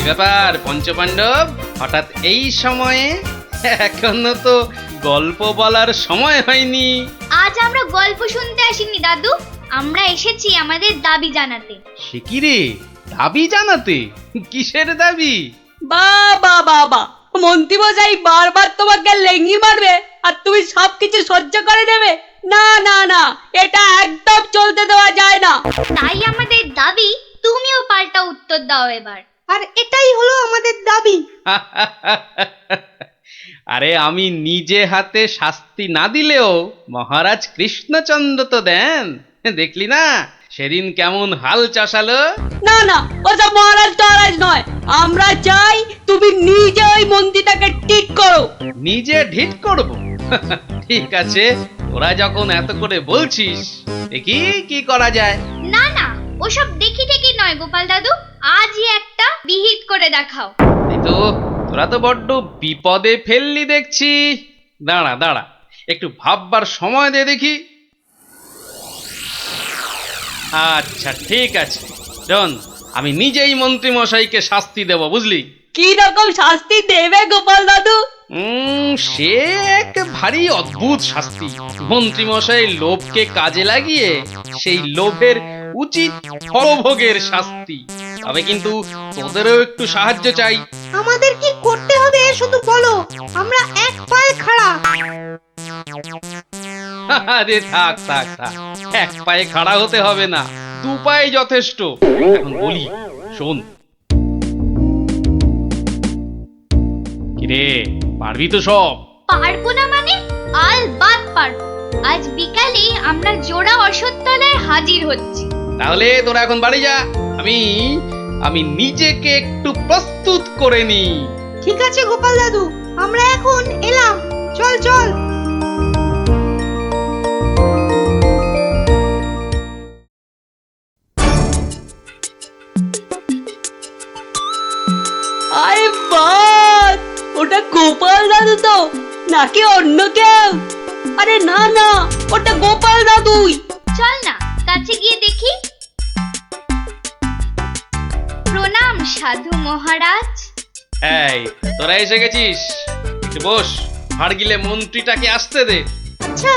ব্যাপার পঞ্চপাণ্ডব, হঠাৎ এই সময়ে? এখনো তো গল্প বলার সময় হয়নি। আজ আমরা গল্প শুনতে আসিনি দাদু, আমরা এসেছি আমাদের দাবি জানাতে। সে কি রে, দাবি জানাতে? কিসের দাবি? বাবা বাবা, মন্ত্রীমশাই বারবার তোমাকে লেঙ্গি মারবে আর তুমি সবকিছু সহ্য করে নেবে? না না না, এটা একদম চলতে দেওয়া যায় না। তাই আমাদের দাবি তুমিও পাল্টা উত্তর দাও এবার। আর এটাই হলো আমাদের দাবি। আরে আমি নিজে হাতে শাস্তি না দিলেও মহারাজ কৃষ্ণচন্দ্র তো দেন, দেখলি না সেদিন কেমন হাল চাষালো? না না, ওসব মহারাজ টহারাজ নয়, আমরা চাই তুমি নিজে ওই মন্ত্রীটাকে ঠিক করো। নিজে ঢিট করব? ঠিক আছে, তোরা যখন এত করে বলছিস, দেখি কি করা যায়। না না, ওসব দেখি ঠেকি নয় গোপাল দাদু, আজই একটা বিহিত করে দেখাও। এই তো, তোরা তো বড্ড বিপদে ফেললি দেখছি। দাঁড়া দাঁড়া, একটু ভাববার সময় দে দেখি। আচ্ছা ঠিক আছে, শোন, আমি নিজেই মন্ত্রী মশাইকে শাস্তি দেব, বুঝলি? কি রকম শাস্তি দেবে গোপাল দাদু? সে এক ভারী অদ্ভুত শাস্তি। মন্ত্রী মশাই লোভকে কাজে লাগিয়ে সেই লোভের উচিত ফলভোগের শাস্তি। তবে কিন্তু তোদেরও একটু সাহায্য চাই। আমাদের কি করতে হবে শুধু বলো, আমরা এক পায়ে খাড়া। আরে থাক থাক থাক, এক পায়ে খাড়া হতে হবে না, দু পায়ে যথেষ্ট। এখন বলি, শোন। কিরে, পারবি তো সব? পারবো না মানে? আলবাত পারবো। আজ বিকালে আমরা জোড়া অশ্বত্থতলায় হাজির হচ্ছি। তাহলে তোরা এখন বাড়ি যা, আমি নিজেকে একটু প্রস্তুত করে নি। ঠিক আছে গোপাল দাদু, আমরা এখন এলাম, চল চল। আরে বাস, ওটা গোপাল দাদু তো নাকি অন্য কেউ? আরে না না, ওটা গোপাল দাদুই। চল না কাছে গিয়ে দেখি। প্রণাম সাধু মহারাজ। এই, তোরা এসে গেছিস, একটু বস। হাড় গিলে মন্ত্রীটাকে আসতে দে। আচ্ছা,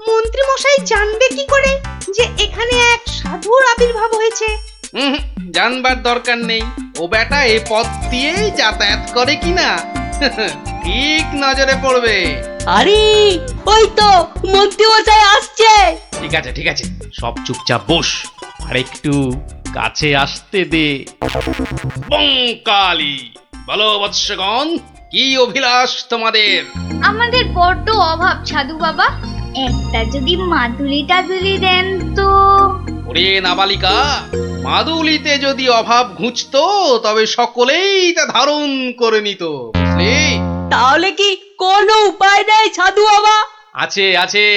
মন্ত্রী মশাই জানবে কি করে যে এখানে এক সাধুর আবির্ভাব হয়েছে? জানবার দরকার নেই, ও বেটা এ পথ দিয়েই যাতায়াত করে কিনা ঠিক নজরে পড়বে। আরে ওই তো মন্ত্রী মশাই আসছে। ঠিক আছে ঠিক আছে, সব চুপচাপ বস, আর একটু কাছে আসতে দে। বঙ্কালি, বলো বৎসগণ, কি অভিলাষ তোমাদের? আমাদের বড্ড অভাব সাধু বাবা, একটা যদি মাদুলি টাদুলি দেন তো। ওরে নাবালিকা, মাদুলিতে যদি অভাব ঘুচতো তবে সকলেই তা ধারণ করে নিত, বুঝলি? তাহলে কি কোনো উপায় নেই সাধু বাবা? আছে আছে,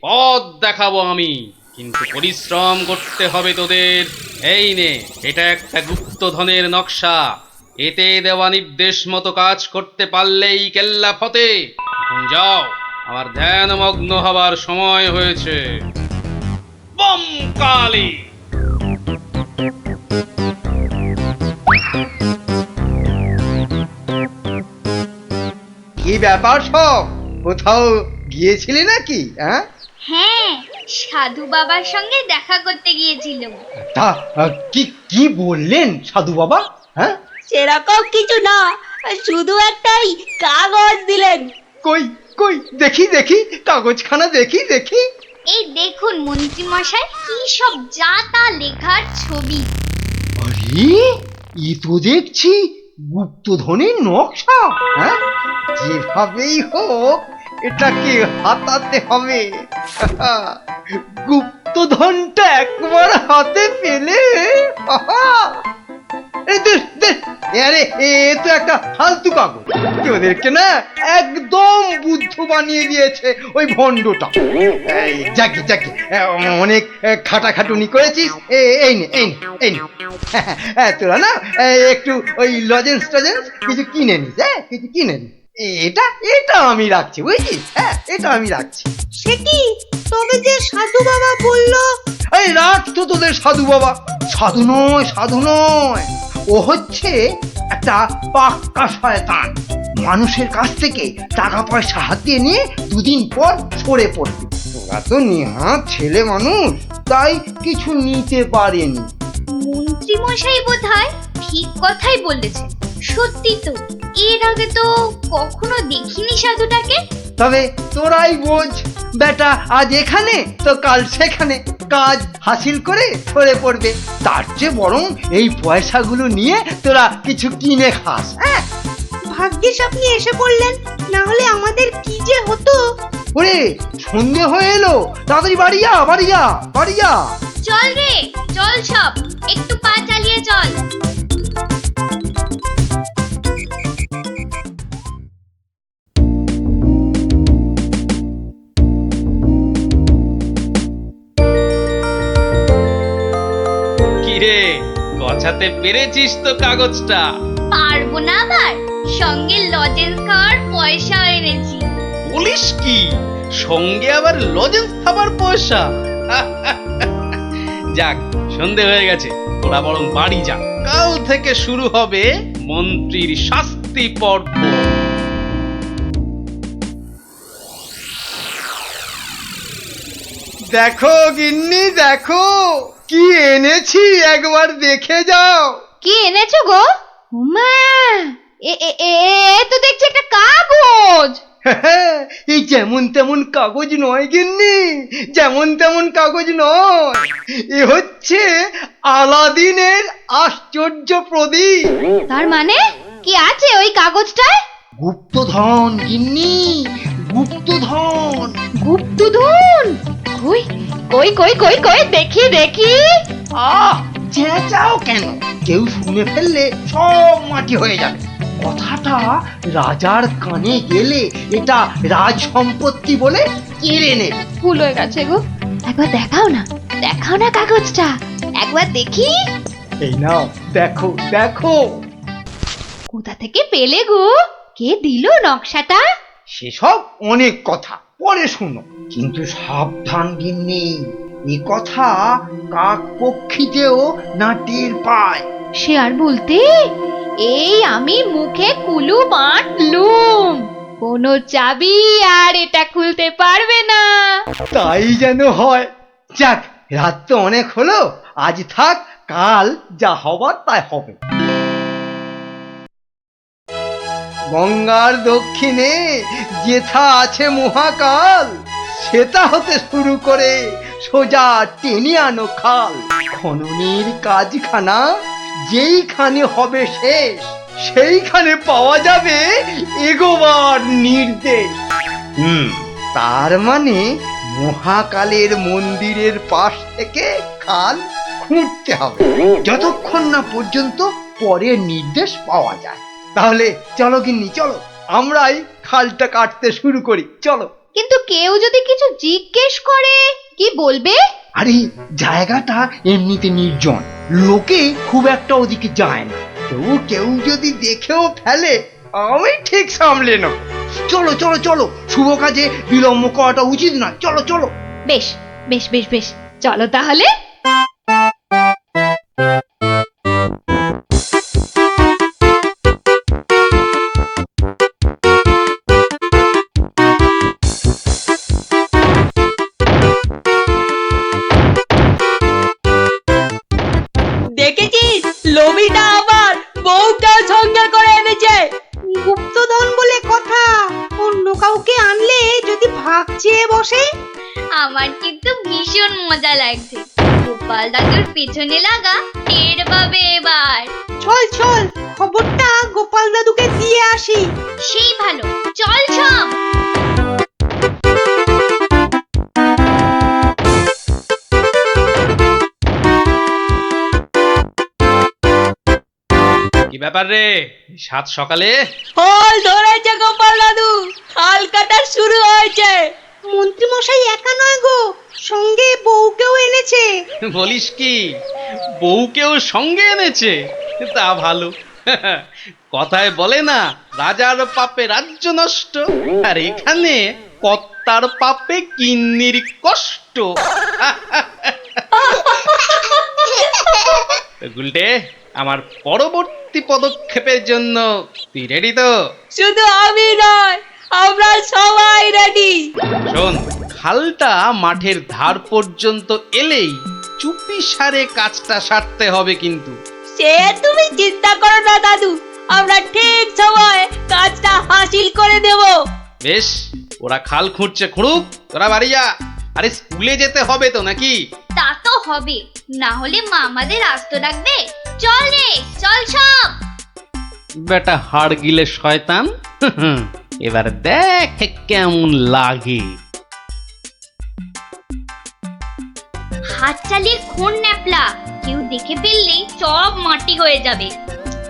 পথ দেখাবো আমি, কিন্তু পরিশ্রম করতে হবে তোদের। এই নে, এটা একটা গুপ্তধনের নকশা, এতে দেওয়া নির্দেশ মতো কাজ করতে পারলেই কেল্লা ফতে। এখন যাও, আমার ধ্যানমগ্ন হবার সময় হয়েছে। বম কালী। কি ব্যাপার সব, কোথাও গিয়েছিলে নাকি? হ্যাঁ, সাধু বাবার সঙ্গে দেখা করতে গিয়েছিলাম। তা কি কি বললেন সাধু বাবা? সেরকম কিছু না, শুধু একটাই কাগজ দিলেন। কই কই দেখি দেখি, কাগজখানা দেখি দেখি। এই দেখুন মন্ত্রী মশাই, কি সব যা তা লেখার ছবি। আরে এ তো দেখছি গুপ্তধনের নকশা। যেভাবেই হোক এটাকে হাতাতে হবে। গুপ্তধনটা একবার হাতে পেলে আরে এ তো একটা ফালতু কাগজ, ওদেরকে না একদম বুদ্ধ বানিয়ে দিয়েছে ওই ভণ্ডটা। যাকে যাকে অনেক খাটাখাটুনি করেছিস, এই নে এই নে এই নে, তোরা না একটু ওই লজেন্স টজেন্স কিছু কিনে নিস, কিছু কিনে নিস। এটা এটা আমি রাখছি, বুঝছিস? এটা আমি রাখছি। সে কি, তবে যে সাধু বাবা বলল? এই রাখ তো তোদের সাধু বাবা, সাধু নয় সাধু নয়, ও হচ্ছে একটা পাক্কা শয়তান। মানুষের কাছ থেকে টাকা পয়সা হাতিয়ে নিয়ে দুদিন পর সরে পড়বে। ওরা তো নেহাত ছেলে মানুষ, তাই কিছু নিতে পারেনি। মন্ত্রী মশাই বোধহয় ঠিক কথাই বলেছে। সত্যি তো, এর আগে তো কখনো দেখিনি সাধুটাকে। তবে তোরাই বোঝ, বেটা আজ এখানে তো কাল সেখানে কাজ হাসিল করে সরে পড়বে। তার চেয়ে বরং এই পয়সাগুলো নিয়ে তোরা কিছু কিনে খাস। হ্যাঁ, ভাগ্যিস আপনি এসে পড়লেন, না হলে আমাদের কি যে হতো। ওরে সন্ধে হয়ে এলো, তাড়াতাড়ি বাড়ি যা, বাড়ি যা, বাড়ি যা। চল রে, চল সব, একটু পা চালিয়ে চল। কিরে, গছাতে পেরেছিস তো কাগজটা? পারবো না আবার, সঙ্গে লজেন্স খাওয়ার পয়সা এনেছি। বলিস কি, সঙ্গে আবার লজেন্স খাবার পয়সা? যাক, সন্ধে হয়ে গেছে, তোরা বরং বাড়ি যা। কাল থেকে শুরু হবে মন্ত্রীর শাস্তি পর্ব। দেখো গিন্নি, দেখো কি এনেছি, একবার দেখে যাও। কি এনেছো গো? মা, এ তো দেখছি একটা কাগজ। এই যেমন তেমন কাগজ নয় গিন্নি, যেমন তেমন কাগজ নয়। এ হচ্ছে আলাদিনের আশ্চর্য প্রদীপ। তার মানে কি আছে ওই কাগজটায়? গুপ্তধন গিন্নি, গুপ্তধন। গুপ্তধন? কই কই কই কই কই দেখি দেখি। আহ, চেঁচাও কেন? কেউ শুনে ফেললে সব মাটি হয়ে যাবে। কথাটা রাজার কানে গেলে এটা রাজ সম্পত্তি বলে কেড়ে নেবে। ভুল হয়ে গেছে গো, একবার দেখাও না, দেখাও না কাগজটা, একবার দেখি। এই নাও, দেখো দেখো। কোথা থেকে পেলে গো? কে দিল নকশাটা? সেসব অনেক কথা পরে শুনো, কিন্তু সাবধান গিন্নি, এ কথা কাক পক্ষীতেও না টের পায়। সে আর বলতে, এই আমি মুখে কুলু বাঁটলুম, কোনো চাবি আর এটা খুলতে পারবে না। তাই যেন হয়। যাক, রাত তো অনেক হলো, আজ থাক, কাল যা হবার তাই হবে। গঙ্গার দক্ষিণে যেথা আছে মহাকাল, সেটা হতে শুরু করে সোজা টেনে আনো খাল। খননের কাজখানা যেইখানে হবে শেষ, সেইখানে পাওয়া যাবে এগোবার নির্দেশ। তার মানে মহাকালের মন্দিরের পাশ থেকে খাল খুঁড়তে হবে, যতক্ষণ না পর্যন্ত পরের নির্দেশ পাওয়া যায়। তাহলে চলো গিন্নি, চলো, আমরাই খালটা কাটতে শুরু করি, চলো। কিন্তু কেউ যদি কিছু জিজ্ঞেস করে কি বলবে? আরে জায়গাটা এমনিতে নির্জন, লোকে খুব একটা ওদিকে যায় না। তবু কেউ যদি দেখেও ফেলে, আমি ঠিক সামলে নেব। চলো চলো চলো, শুভ কাজে বিলম্ব করাটা উচিত নয়। চলো চলো। বেশ বেশ বেশ বেশ, চলো তাহলে। দেখেছিস, লোভিটা আবার বউটাও সঙ্গে করে এনেছে। গুপ্তধন বলে কথা, অন্য কাউকে আনলে যদি ভাগ চেয়ে বসে। আমার কিন্তু ভীষণ মজা লাগছে। গোপাল দাদুর পেছনে লাগা টের পাবে এবার। চল চল, খবরটা গোপাল দাদুকে দিয়ে আসি। সেই ভালো, চল সব। কি ব্যাপার রে, সাত সকালে? ফল ধরেছে গোপাল দাদু, খাল কাটা শুরু হয়েছে। মন্ত্রী মশাই একা নয় গো, সঙ্গে বউকেও এনেছে। বলিস কি, বউকেও সঙ্গে এনেছে? তা ভালো। কথায় বলে না, রাজার পাপে রাজ্য নষ্ট, আর এখানে কর্তার পাপে কিন্নির কষ্ট। গুলটে, আমার পরবর্তী পদক্ষেপের জন্য তুই রেডি তো? শুধু আমি নয়, আমরা সবাই রেডি। শোন, খালটা মাঠের ধার পর্যন্ত এলেই চুপি সারে কাজটা সারতে হবে কিন্তু। সে তুমি চিন্তা করো না দাদু, আমরা ঠিক সময় কাজটা হাসিল করে দেব। বেশ, ওরা খাল খুঁড়ছে খুঁড়ুক, তোরা বাড়ি যা। আরে স্কুলে যেতে হবে তো নাকি? তা তো হবে, না হলে মা আমাদের আসতে ডাকবে। চল রে, চল সব। বেটা হাড় গিলে শয়তান, এবার দেখ কেমন লাগে। হাত চালিয়ে খুন ন্যাপলা, কেউ দেখে ফেললেই সব মাটি হয়ে যাবে।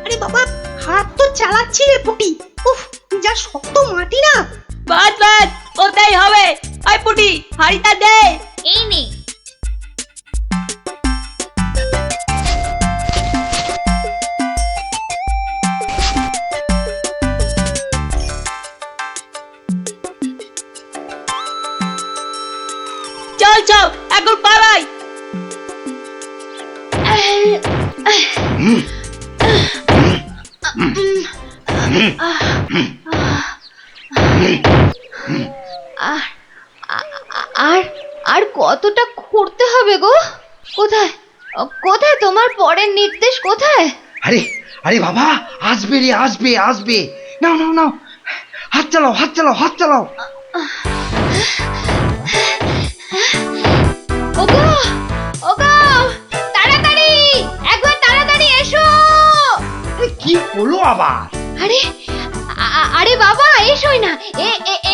আরে বাবা, হাত তো চালাচ্ছি রে পুটি। উফ, যা শক্ত মাটি না। বাদ বাদ, ওটাই হবে। আই পুটি, হাড়িটা দে। এই নে। চল চল, এখন পালাই। আর আর কতটা খুঁড়তে হবে গো? কোথায় কোথায় তোমার পরের নির্দেশ কোথায়? আরে আরে বাবা, আসবে রে, আসবে আসবে। নাও নাও নাও, হাত চালাও, হাত চালাও, হাত চালাও। ওগো ওগো, তাড়াতাড়ি, একবার তাড়াতাড়ি এসো। কি হলো আবার? আরে আরে বাবা, এসোই না,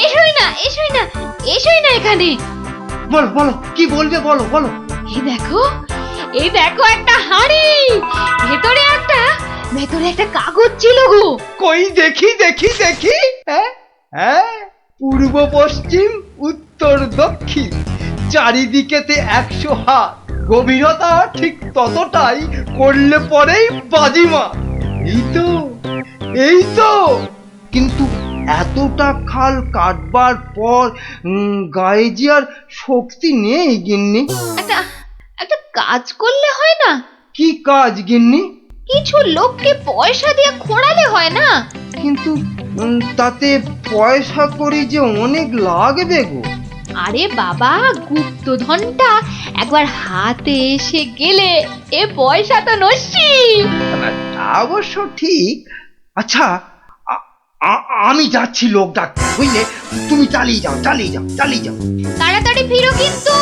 এসোই না, এসোই না, এসোই না এখানে। বলো বলো, কি বলবে, বলো বলো। এই দেখো একটা হাঁড়ি, ভেতরে একটা কাগজ ছিল গো। কই দেখি দেখি দেখি। হ্যাঁ হ্যাঁ, পূর্ব পশ্চিম উত্তর দক্ষিণ চারিদিকেতে 100 হাত, গভীরতা ঠিক ততটাই, করলে পরেই বাজিমা। এই তো, এই তো। কিন্তু এতটা খাল কাটবার পর গায়ে যে আর শক্তি নেই গিন্নি। একটা কাজ করলে হয় না? কি কাজ গিন্নি? কিছু লোককে পয়সা দিয়ে খোঁড়ালে হয় না? কিন্তু তাতে পয়সা করি যে অনেক লাগবে গো। আরে বাবা, গুপ্তধনটা একবার হাতে এসে গেলে এ পয়সা তো নস্যি। না, তা অবশ্য ঠিক। আচ্ছা, আমি যাচ্ছি লোক ডাকতে, বুঝলে? তুমি চালিয়ে যাও, চালিয়ে যাও, চালিয়ে যাও। তাড়াতাড়ি ফিরো কিন্তু।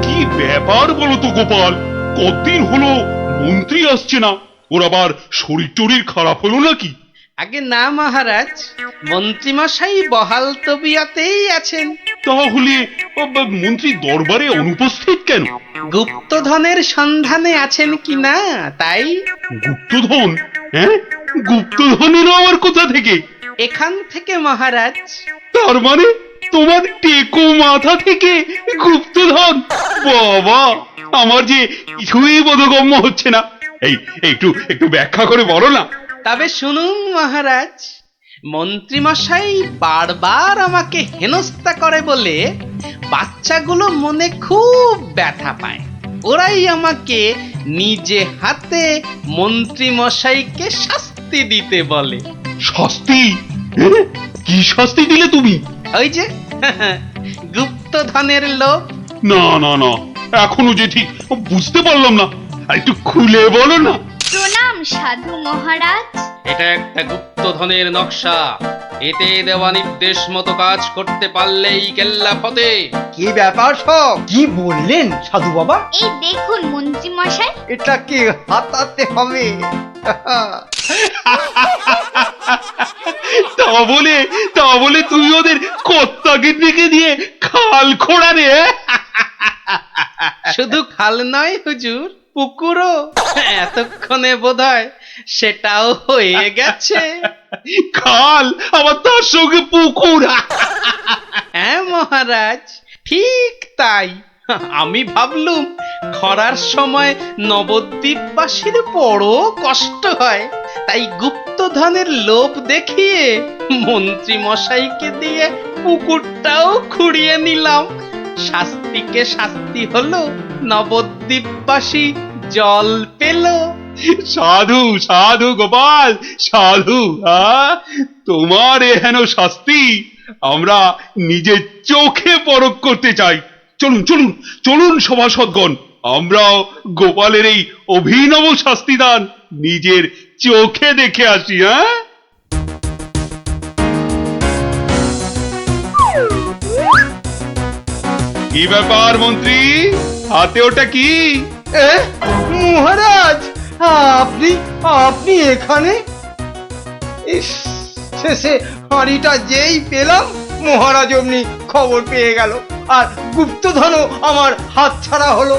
কি ব্যাপার বলো তো গোপাল, কতদিন হলো মন্ত্রী আসছে না? ওর আবার শরীর টরীর খারাপ হলো নাকি? আগে না মহারাজ, মন্ত্রীমশাই বহাল তবিয়তেই আছেন। তাহলে মন্ত্রী দরবারে অনুপস্থিত কেন? গুপ্তধনের সন্ধানে আছেন কিনা তাই। গুপ্তধন? হ্যাঁ, গুপ্তধনেরও আবার কোথা থেকে? এখান থেকে মহারাজ। তার মানে তোমার টেকো মাথা থেকে গুপ্তধন? বাবা, আমার যে কিছুই বোধগম্য হচ্ছে না। এই একটু একটু ব্যাখ্যা করে বলো না। তবে শুনুন মহারাজ, মন্ত্রীমশাই বারবার আমাকে হেনস্থা করে বলে বাচ্চাগুলো মনে খুব ব্যথা পায়। ওরাই আমাকে নিজে হাতে মন্ত্রীমশাইকে শাস্তি দিতে বলে। শাস্তি? হ্যাঁ? কি শাস্তি দিলে তুমি? ওই যে গুপ্তধনের লোভ। না না না, এখনো যে ঠিক বুঝতে পারলাম না, আর একটু খুলে বলো না। প্রণাম সাধু মহারাজ। এটা একটা গুপ্তধনের নকশা। এতে দেওয়া নির্দেশ মতো কাজ করতে পারলেই কেল্লা ফতে। কি ব্যাপার সব? কি বললেন সাধু বাবা? এই দেখুন মন্ত্রী মশাই। এটাকে হাতাতে হবে। তা বলে তুই ওদের কর্তাকে ডেকে দিয়ে খাল খোঁড়া রে? শুধু খাল নয় হুজুর, পুকুরও। এতক্ষণে বোধহয় সেটাও হয়ে গেছে। খাল আবার তার সঙ্গে পুকুর? হ্যাঁ মহারাজ, ঠিক তাই। আমি ভাবলুম খরার সময় নবদ্বীপবাসীর বড় কষ্ট হয়, তাই গুপ্তধনের লোভ দেখিয়ে মন্ত্রী মশাইকে দিয়ে পুকুরটাও খুঁড়িয়ে নিলাম। শাস্তিকে শাস্তি হলো, নবদ্বীপবাসী জল পেল। সাধু সাধু গোপাল সাধু, তোমার এহেন শাস্তি আমরা নিজের চোখে পরখ করতে চাই। চলুন চলুন চলুন সভাসদগণ, আমরাও গোপালের এই অভিনব শাস্তিদান নিজের চোখে দেখে আসি। কি ব্যাপার মন্ত্রী, হাতে ওটা কি? এ, মহারাজ, আপনি আপনি এখানে? ইস, শেষে হাঁড়িটা যেই পেলাম মহারাজ অমনি খবর পেয়ে গেল, আর গুপ্তধনও আমার হাতছাড়া হলো।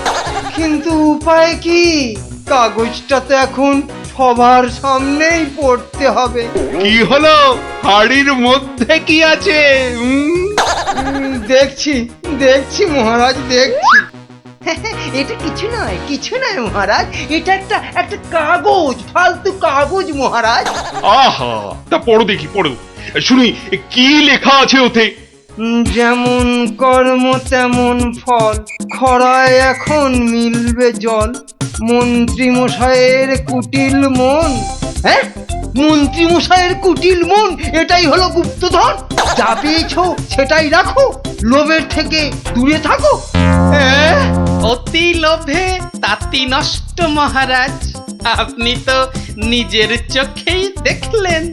কিন্তু উপায় কি? কাগজটা তো এখন সবার সামনেই পড়তে হবে। কি হলো, হাড়ির মধ্যে কি আছে? দেখছি দেখছি মহারাজ, দেখছি। এটা কিছু নয় মহারাজ, এটা একটা একটা কাগজ, ফালতু কাগজ মহারাজ। আহা, তা পড়ো দেখি, পড়ো শুনি কি লেখা আছে ওতে। যেমন কর্ম তেমন ফল, খরায় এখন মিলবে জল, মন্ত্রী মশাইয়ের কুটিল মন। হ্যাঁ, মন্ত্রী মশাইয়ের কুটিল মন, এটাই হলো গুপ্তধন। যা পেয়েছো সেটাই রাখো, লোভের থেকে দূরে থাকো। হ্যাঁ, অতি লোভে তাতি নষ্ট মহারাজ, আপনি তো নিজের চোখেই দেখলেন।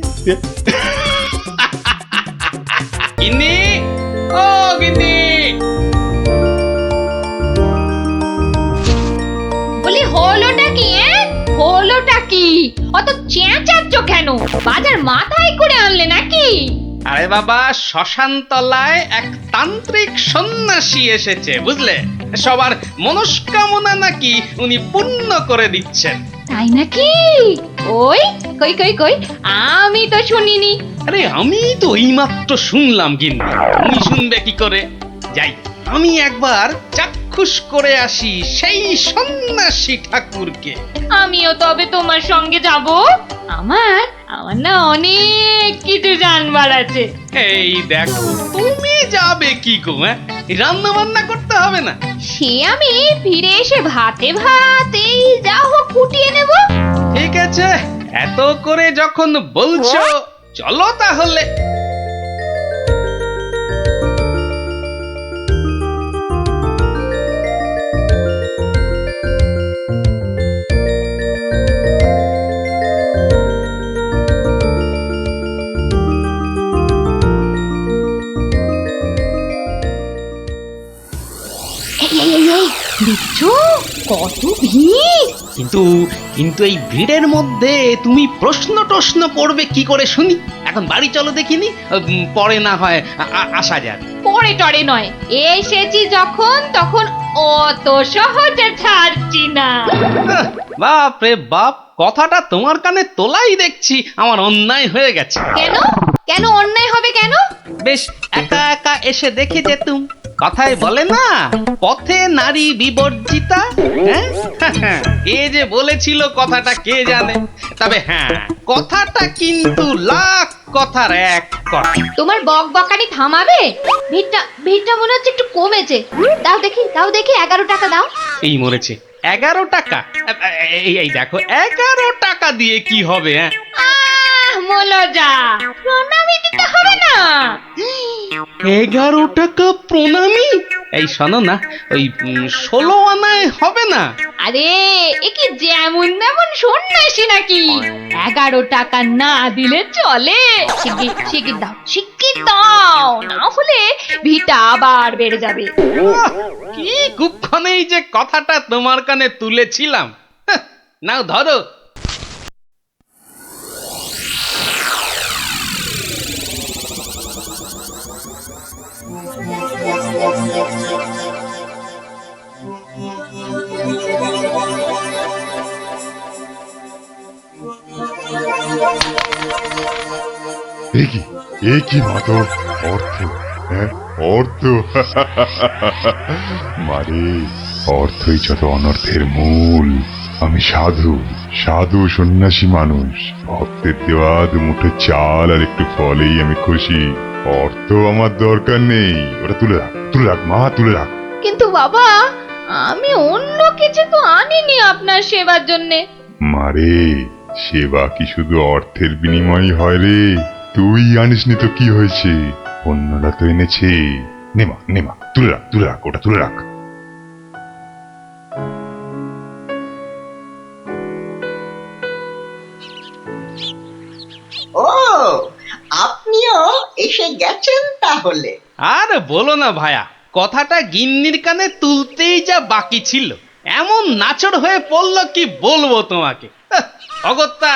গিন্নি, ও গিন্নি, বলি হলোটা কি? হলোটা কি? অত চেঁচাচ্ছ কেন? বাজার মাথায় করে আনলে নাকি? আরে বাবা, শ্মশান তলায় এক তান্ত্রিক সন্ন্যাসী এসেছে, বুঝলে? সবার মনস্কামনা নাকি উনি পূর্ণ করে দিচ্ছেন। তাই নাকি? ওই কই কই কই, আমি তো শুনিনি। আরে আমি তো এইমাত্র শুনলাম গিন্নি, তুমি শুনবে কি করে? যাই, আমি একবার চাক্ষুষ করে আসি সেই সন্ন্যাসী ঠাকুরকে। আমিও তবে তোমার সঙ্গে যাব। আমার আমার না অনেক কিছু জানবার আছে। এই দেখো, তুমি যাবে কি গো? রান্না বান্না করতে হবে না? সে আমি ফিরে এসে ভাতে ভাত এই যা হোক ফুটিয়ে নেব। ঠিক আছে, এত করে যখন বলছো, চলো তাহলে। দেখছো কত ভিড়? কিন্তু কিন্তু এই ভিড়ের মধ্যে তুমি প্রশ্ন পড়বে কি করে শুনি? এখন বাড়ি চলো দেখিনি, পরে না হয় আসা যাবে। পরে টরে নয়, এসেছি যখন তখন অত সহজে ছাড়ছি না। বাপ রে বাপ, কথাটা তোমার কানে তোলাই দেখছি আমার অন্যায় হয়ে গেছে। কেন কেন অন্যায় হবে কেন? বেশ একা একা এসে দেখে যেতুম। কথায় বলে না, পথে নারী বিবর্জিতা। হ্যাঁ, কে যে বলেছিল কথাটা কে জানে। তবে হ্যাঁ, কথাটা কিন্তু লাখ কথার এক কথা। তোমার বক বকানি থামাবে? ভিড়টা মনে হচ্ছে একটু কমেছে। দাও দেখি 11 টাকা দাও। এই মরেছে, 11 টাকা? এই দেখো, 11 টাকা দিয়ে কি হবে? মলজা, প্রণামী দিতে হবে না? 11 টাকা প্রণামী? এই শোনো না, ওই 16 আনায় হবে না? আরে এ কি যেমন তেমন সন্ন্যাসী নাকি? 11 টাকা না দিলে চলে? শিগগির দাও, না হলে ভিটা আবার বেড়ে যাবে। কি কুক্ষণেই যে কথাটা তোমার কানে তুলেছিলাম। নাও ধরো। এ কি মাধব, অর্থ, হ্যাঁ অর্থ। মারে, অর্থই যত অনর্থের মূল। আমি সাধু সন্ন্যাসী মানুষ, ভক্তের দেওয়া দুমুঠো চাল আর একটু ফলেই আমি খুশি। অর্থ আমার দরকার নেই, ওটা তুলে রাখ মা, তুলে রাখ। কিন্তু বাবা, আমি অন্য কিছু তো আনিনি আপনার সেবার জন্যে। মারে, সেবা কি শুধু অর্থের বিনিময়ই হয় রে? তুই আনিসনি তো কি হয়েছে, অন্যরা তো এনেছে। নেমা তুলে রাখ, ওটা তুলে রাখ। ও, আপনিও এসে গেছেন তাহলে। আর বলো না ভায়া, কথাটা গিন্নির কানে তুলতেই যা বাকি ছিল, এমন নাচড় হয়ে পড়লো কি বলবো তোমাকে। অগত্যা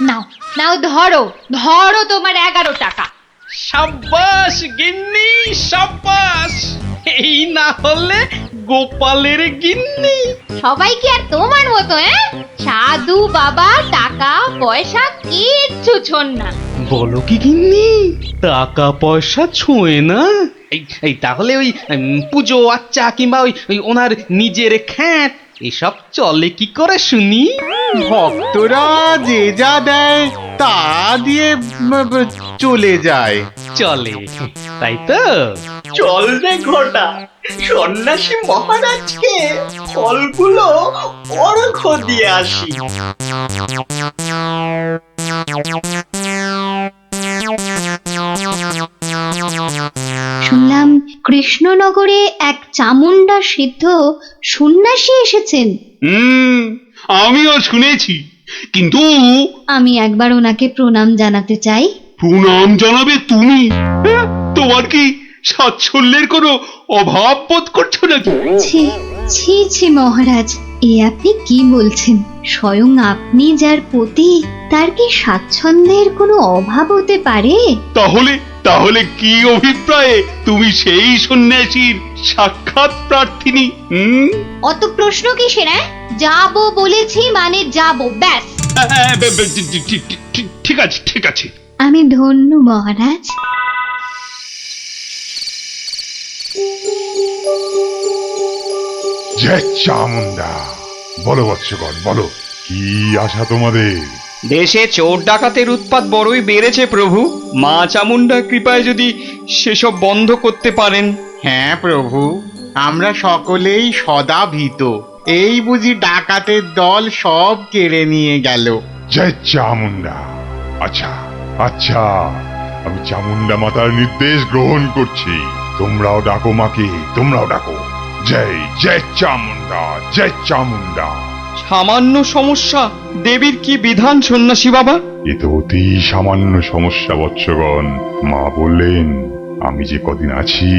নাও নাও, ধরো ধরো তোমার 11 টাকা। সাব্বাস গিন্নি, সাব্বাস। এই না হলে গোপালের গিন্নি। সবাই কি আর তোমার মতো সাধু বাবা টাকা পয়সা কিচ্ছু ছোন না? বলো কি গিন্নি, টাকা পয়সা ছোঁয় না? এই তাহলে ওই পুজো আচ্চা কিংবা ওই ওনার নিজের খ্যাত এসব চলে কি করে শুনি? ভক্তরা যে যা দেয় তা দিয়ে চলে যায়। চলে, তাই তো? চল রে ঘটা, সন্ন্যাসী মহারাজকে ফলগুলো অর্ঘ্য দিয়ে আসি। শুনলাম কৃষ্ণনগরে এক চামুন্ডা সিদ্ধ সন্ন্যাসী এসেছেন। আমিও শুনেছি, কিন্তু আমি একবার ওনাকে প্রণাম জানাতে চাই। প্রণাম জানাবে তুমি? হ্যাঁ, তোমার কি সাচ্ছল্যের কোনো অভাব বোধ করছো নাকি? ছি ছি ছি মহারাজ, এ আপনি কি বলছেন? স্বয়ং আপনি যার পতি, তার কি স্বাচ্ছন্দ্যের কোনো অভাব হতে পারে? তাহলে কি অভিপ্রায়ে তুমি সেই সন্ন্যাসীর সাক্ষাৎ প্রার্থিনী? অত প্রশ্ন কিসের? যাবো বলেছি মানে যাবো, ব্যাস। ঠিক আছে। আমি ধন্য মহারাজ। জয় চামুন্ডা। বলো বৎসগণ, বলো কি আশা তোমাদের? দেশে চোর ডাকাতের উৎপাত বড়ই বেড়েছে প্রভু, মা চামুন্ডার কৃপায় যদি সেসব বন্ধ করতে পারেন। হ্যাঁ প্রভু, আমরা সকলেই সদা ভীত। এই বুঝি ডাকাতের দল সব কেড়ে নিয়ে গেল। জয় চামুন্ডা। আচ্ছা, আমি চামুন্ডা মাতার নির্দেশ গ্রহণ করছি। তোমরাও ডাকো মাকে, তোমরাও ডাকো। জয় চামুন্ডা, জয় চামুন্ডা। সামান্য সমস্যা, দেবীর কি বিধান সন্ন্যাসী বাবা? এ তো অতি সামান্য সমস্যা বৎসগণ। মা বললেন আমি যে কদিন আছি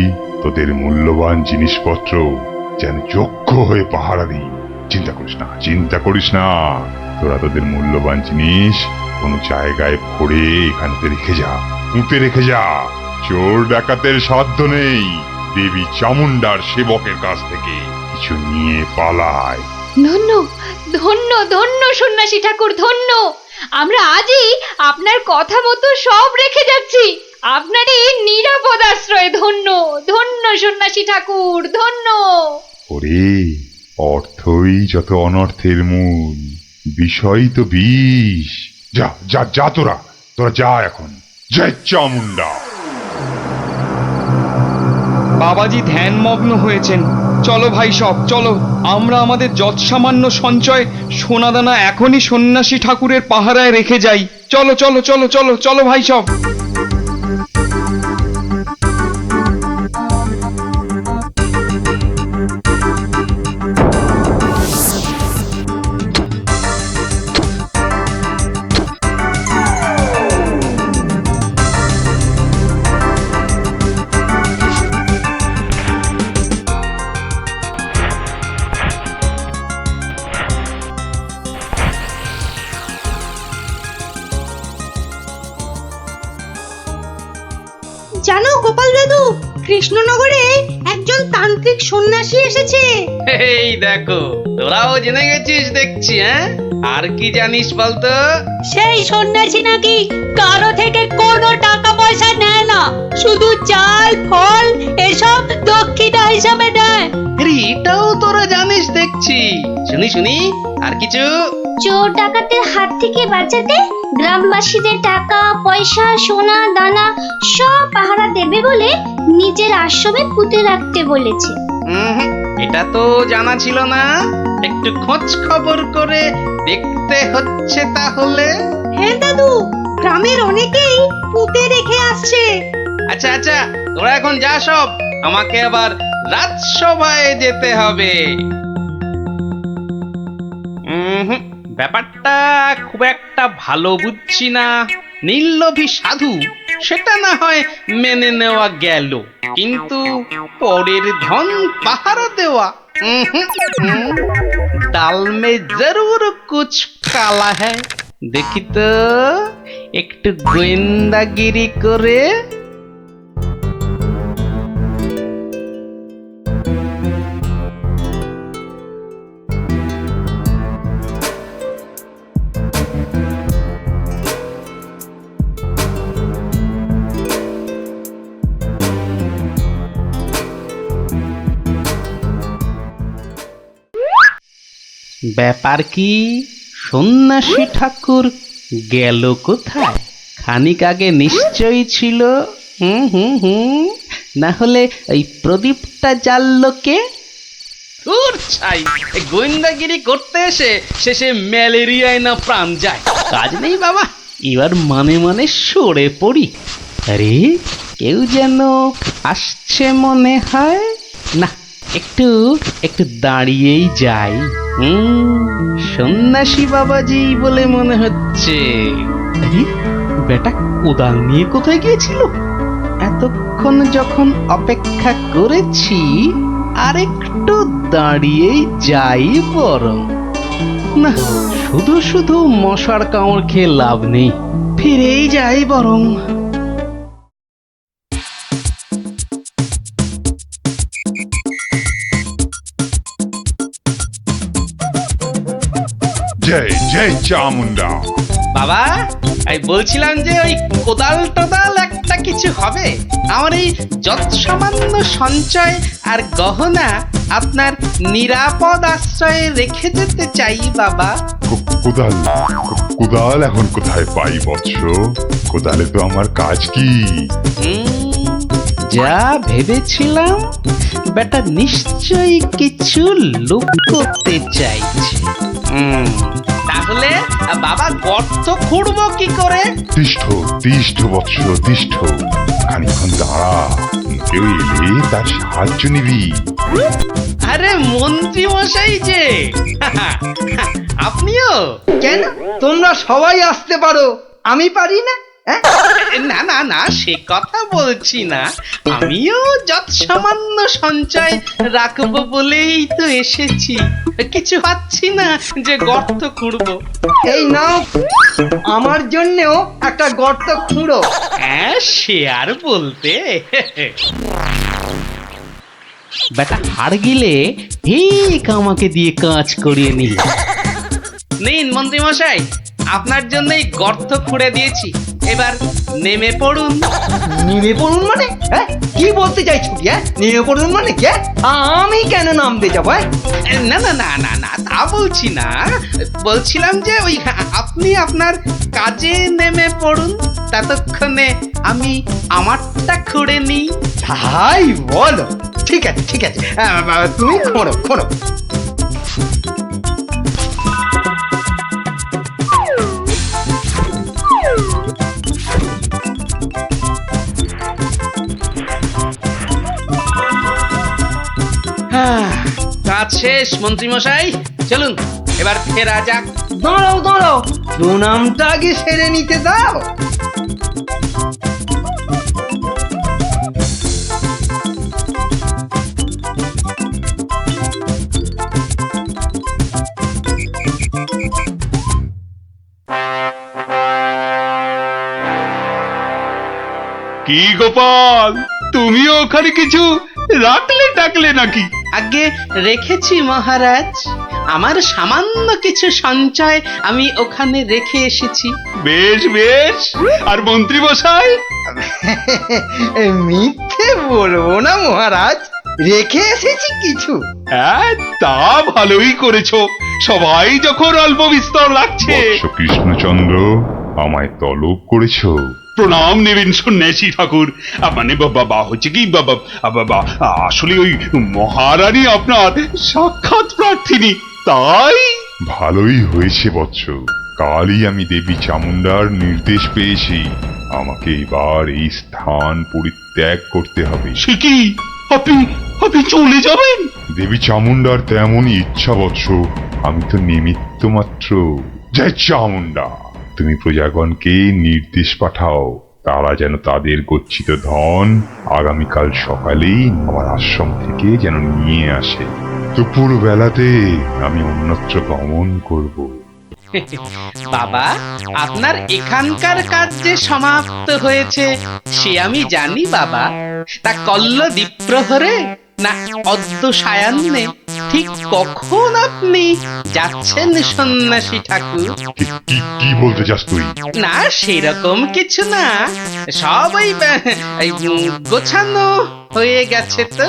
তোদের মূল্যবান জিনিসপত্র যেন যোগ্য হয়ে পাহারা দিই। চিন্তা করিস না, তোরা তোদের মূল্যবান জিনিস কোন জায়গায় ভরে এখানে রেখে যা। চোর ডাকাতের সাধ্য নেই দেবী চামুন্ডার সেবকের কাছ থেকে কিছু নিয়ে পালায়। ধন্য ধন্য ধন্য সন্ন্যাসী ঠাকুর, ধন্য। আমরা আজই আপনার কথা মতো সব রেখে যাচ্ছি। আপনারই নিরাপদ আশ্রয়। ধন্য ধন্য সন্ন্যাসী ঠাকুর, ধন্য। ওরে, অর্থই যত অনর্থের মূল, বিষয় তো বিষ। যা তোরা যা এখন। জয় চামুন্ডা। বাবাজি ধ্যানমগ্ন হয়েছেন। চলো ভাই সব, চলো। আমরা আমাদের যৎসামান্য সঞ্চয় সোনাদানা এখনই সন্ন্যাসী ঠাকুরের পাহারায় রেখে যাই। চলো চলো চলো চলো চলো ভাই সব। জানো গোপাল দাদু, কৃষ্ণনগরে একজন তান্ত্রিক সন্ন্যাসী এসেছে। এই দেখো, তোরাও জেনে গেছিস দেখছি। আর কি জানিস বলতো? সেই সন্ন্যাসী নাকি কারো থেকে কোনো টাকা পয়সা নেয় না, শুধু চাল ফল এসব দক্ষিণা হিসাবে নেয়। এটাও তোরা জানিস দেখছি। শুনি আর কিছু? চোর ডাকাতের হাত থেকে বাঁচাতে গ্রামবাসীদের টাকা পয়সা সোনা দানা সব পাহারা দেবে বলে নিজের আশ্রমে পুঁতে রাখতে বলেছে। এটা তো জানা ছিল না। একটু খোঁজ খবর করে দেখতে হচ্ছে তাহলে। হ্যাঁ দাদু, গ্রামের অনেকেই পুঁতে রেখে আসছে। আচ্ছা আচ্ছা, তোরা এখন যা সব, আমাকে আবার রাজসভায় যেতে হবে। ব্যাপারটা খুব একটা ভালো বুঝছি না। নির্লোভী সাধু সেটা না হয় মেনে নেওয়া গেল, কিন্তু পরের ধন পাহারা দেওয়া, ডাল মে জরুর কুছ কালা হ্যায়। দেখি তো একটু গোয়েন্দাগিরি করে। ব্যাপার কি, সন্ন্যাসী ঠাকুর গেল কোথায়? খানিক আগে নিশ্চয়ই ছিল। না হলে ওই প্রদীপটা জ্বাললো কে? ধুর ছাই, এই গোয়েন্দাগিরি করতে এসে শেষে ম্যালেরিয়ায় না প্রাণ যায়। কাজ নেই বাবা, এবার মানে মানে সরে পড়ি। আরে কেউ যেন আসছে মনে হয়। না, একটু একটু দাঁড়িয়েই যাই। সন্ন্যাসী বাবাজি বলে মনে হচ্ছে। আরে বেটা কোদাল নিয়ে কোথায় গিয়েছিল? এতক্ষণ যখন অপেক্ষা করেছি, আর একটু দাঁড়িয়েই যাই বরং। না, শুধু শুধু মশার কামড় খেয়ে লাভ নেই, ফিরেই যাই বরং। জয় জয় চামুন্ডা। বাবা, আমি বলছিলাম যে ওই কোদাল টোদাল একটা কিছু হবে। আমার এই যত সামান্য সঞ্চয় আর গহনা আপনার নিরাপদ আশ্রয়ে রেখে যেতে চাই বাবা। কোদাল কোদাল এখন কোথায় পাই বৎস? কোদালে তো আমার কাজ কি? যা ভেবেছিলাম, বেটা নিশ্চয়ই কিছু লুকোতে চাইছে। তাহলে বাবা গর্ত খুঁড়বো কি করে? তিষ্ঠ তিষ্ঠ বৎস তিষ্ঠ, খানিক্ষণ দাঁড়া, কেউ এলে তার সাহায্য নিবি। আরে মন্ত্রী মশাই যে, আপনিও? কেন তোমরা সবাই আসতে পারো, আমি পারি না? না না না, সে কথা বলছি না। আমিও যত সামান্য সঞ্চয় রাখবো বলেই তো এসেছি। কিছু পাচ্ছি না যে গর্ত খুঁড়বো। এই নাও, আমার জন্যও একটা গর্ত খুঁড়ো। হ্যাঁ, সে আর বলতে। বেটা হাড় গিলে ঠিক আমাকে দিয়ে কাজ করিয়ে নিল। নিন মন্ত্রী মশাই, আপনার জন্যই গর্ত খুঁড়ে দিয়েছি, এবার নেমে পড়ুন। নেমে পড়ুন মানে? হ্যাঁ, কি বলতে চাইছো? নেমে পড়ুন মানে কে? আমি কেন নামতে যাবো? না না না না না, তা বলছি না। বলছিলাম যে ওই আপনি আপনার কাজে নেমে পড়ুন, ততক্ষণে আমি আমারটা খুঁড়ে নিই। তাই বলো? ঠিক আছে ঠিক আছে, তুমি খোঁড়ো খোঁড়ো। কাজ শেষ মন্ত্রী মশাই, চলুন এবার ফেরা যাক। দাঁড়াও দাঁড়াও, প্রণামটা আগে সেরে নিতে দাও। কি গোপাল, তুমিও ওখানে কিছু রাখলে টাকলে নাকি? আগে রেখেছি মহারাজ, আমার সামান্য কিছু সঞ্চয় আমি ওখানে রেখে এসেছি। বেশ বেশ, আর মন্ত্রী মশাই? মিথ্যে বলবো না মহারাজ, রেখে এসেছি কিছু। হ্যাঁ, তা ভালোই করেছো। সবাই যখন অল্প বিস্তর লাগছে। বৎস কৃষ্ণচন্দ্র, আমায় তলব করেছ? প্রণাম নেবেন সন্ন্যাসী ঠাকুর। মানে বাবা হচ্ছে কি বাবা, আসলে ওই মহারানী আপনার সাক্ষাৎ প্রার্থিনী, তাই। ভালোই হয়েছে বৎস, কালই আমি দেবী চামুন্ডার নির্দেশ পেয়েছি, আমাকে এবার এই স্থান পরিত্যাগ করতে হবে। সে কি, আপনি আপনি চলে যাবেন? দেবী চামুন্ডার তেমনই ইচ্ছা বৎস, আমি তো নিমিত্ত মাত্র। জয় চামুন্ডা, তুমি প্রজাগণকে নির্দেশ পাঠাও, তারা যেন তাদের গচ্ছিত ধন আগামীকাল সকালেই আমার আশ্রম থেকে যেন নিয়ে আসে। দুপুর বেলাতে আমি অন্যত্র গমন করব। বাবা, আপনার এখানকার কাজ যে সমাপ্ত হয়েছে সে আমি জানি বাবা। তা কল্ল দ্বীপ্রহরে না অদ্য সায়ান্নে ঠিক কখন আপনি যাচ্ছেন সন্ন্যাসী ঠাকুর? কি বলতে চাস তুই? না সেরকম কিছু না, সব ওই গোছানো হয়ে গেছে তো।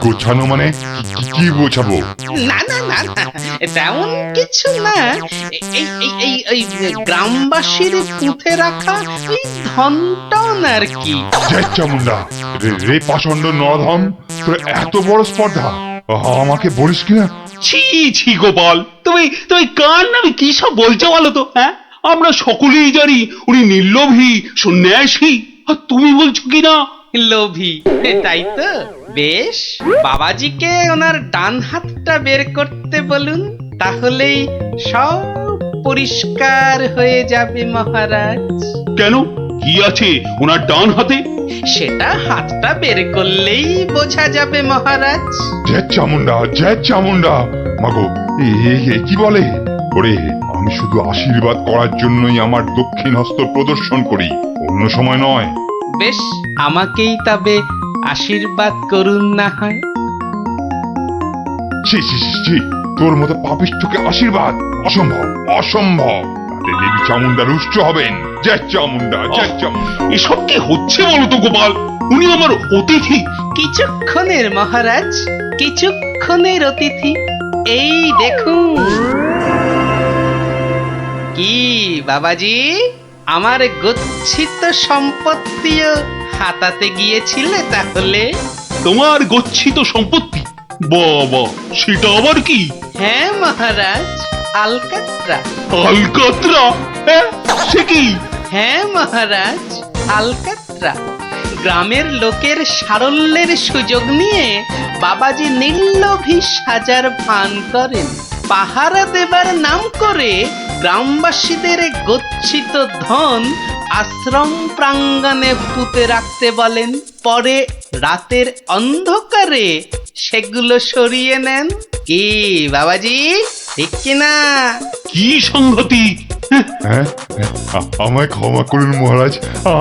গোছানো মানে কি গোছাবো? না না না না, তেমন কিছু না। এই এই এই এই গ্রামবাসীর পুঁতে রাখা ওই ধনটন আর কি। জয় চামুন্ডা, রে পাষণ্ড নরধম, তোর এত বড় স্পর্ধা আমাকে বলিস কিনা? ছি ছি গোপাল, তুমি তুমি কার নামে কি সব বলছো বলো তো? হ্যাঁ, আমরা সকলেই জানি উনি নির্লোভী সন্ন্যাসী, আর তুমি বলছো কিনা লোভী। তাই তো, বেশ, বাবাজিকে ওনার ডান হাতটা বের করতে বলুন, তাহলেই সব পরিষ্কার হয়ে যাবে মহারাজ। কেন, কি আছে ওনার ডান হাতে? সেটা হাতটা বের করলেই বোঝা যাবে মহারাজ। জয় চামুন্ডা, জয় চামুন্ডা। মাগো, এ কি বলে? ওরে, আমি শুধু আশীর্বাদ করার জন্যই আমার দক্ষিণ হস্ত প্রদর্শন করি, অন্য সময় নয়। বেশ, আমাকেই তবে আশীর্বাদ করুন না হয়। ছি ছি ছি, তোর মতো পাপিষ্ঠকে আশীর্বাদ? অসম্ভব, অসম্ভব। তাতে দেবী চামুন্ডা রুষ্ট হবেন। জয় চামুন্ডা, জয় চামুন্ডা। এসব কি হচ্ছে বলো তো গোপাল? উনি আমার অতিথি। কিছুক্ষণের মহারাজ, কিছুক্ষণের অতিথি। এই দেখুন। কি বাবাজি, আমার গচ্ছিত সম্পত্তিও হাতাতে গিয়েছিলে তাহলে? তোমার গচ্ছিত সম্পত্তি? বাবা, সেটা আবার কি? হ্যাঁ মহারাজ, আলকাত্রা। আলকাত্রা? সে কি? হ্যাঁ মহারাজ, আলকাত্রা। গ্রামের লোকের সারল্যের সুযোগ নিয়ে বাবাজি নির্লোভী সাজার ভান করেন। পাহারা দেবার নাম করে গ্রামবাসীদের গচ্ছিত ধন আশ্রম প্রাঙ্গণে পুঁতে রাখতে বলেন, পরে রাতের অন্ধকারে সেগুলো সরিয়ে নেন। কি বাবাজি, ঠিক কিনা? কি সংগতি? হ্যাঁ, আমায় ক্ষমা করুন মহারাজ,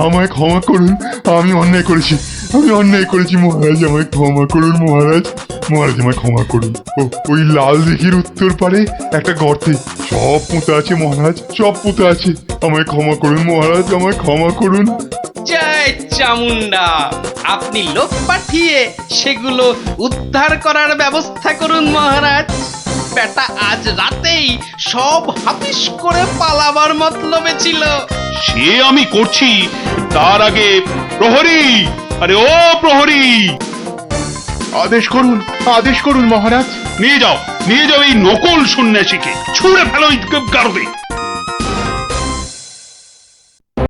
আমায় ক্ষমা করুন। আমি অন্যায় করেছি, আমি অন্যায় করেছি মহারাজ, আমায় ক্ষমা করুন মহারাজ। মহারাজ আমায় ক্ষমা করুন। ওই লাল দিঘির উত্তর পারে একটা গর্তে সব পুঁতে আছে মহারাজ, সব পুঁতে আছে। আমায় ক্ষমা করুন মহারাজ, আমায় ক্ষমা করুন। জয় চামুন্ডা, আপনি লোক পাঠিয়ে সেগুলো উদ্ধার করার ব্যবস্থা করুন মহারাজ। বেটা আজ রাতেই সব হাফিস করে পালাবার মতলবে ছিল। সে আমি করছি, তার আগে প্রহরী, আরে ও প্রহরী, আদেশ করুন মহারাজ। নিয়ে যাও এই নকল সন্ন্যাসীকে, ছুঁড়ে ফেলো গারদে।